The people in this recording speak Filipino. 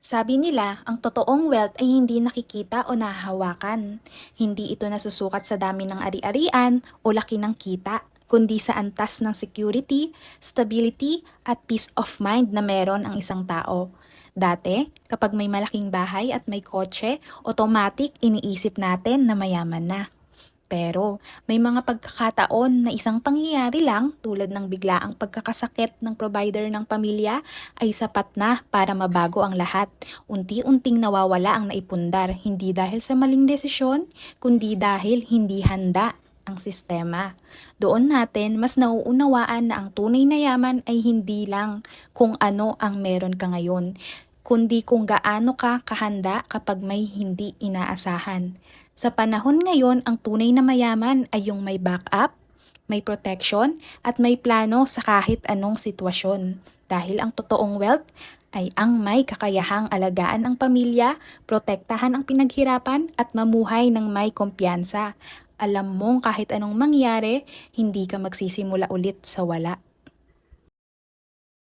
Sabi nila, ang totoong wealth ay hindi nakikita o nahahawakan. Hindi ito nasusukat sa dami ng ari-arian o laki ng kita, kundi sa antas ng security, stability, at peace of mind na meron ang isang tao. Dati, kapag may malaking bahay at may kotse, automatic iniisip natin na mayaman na. Pero may mga pagkakataon na isang pangyayari lang tulad ng biglaang pagkakasakit ng provider ng pamilya ay sapat na para mabago ang lahat. Unti-unting nawawala ang naipundar, hindi dahil sa maling desisyon, kundi dahil hindi handa ang sistema. Doon natin mas nauunawaan na ang tunay na yaman ay hindi lang kung ano ang meron ka ngayon, kundi kung gaano ka kahanda kapag may hindi inaasahan. Sa panahon ngayon, ang tunay na mayaman ay yung may backup, may protection, at may plano sa kahit anong sitwasyon. Dahil ang totoong wealth ay ang may kakayahang alagaan ang pamilya, protektahan ang pinaghirapan, at mamuhay ng may kumpiyansa. Alam mong kahit anong mangyari, hindi ka magsisimula ulit sa wala.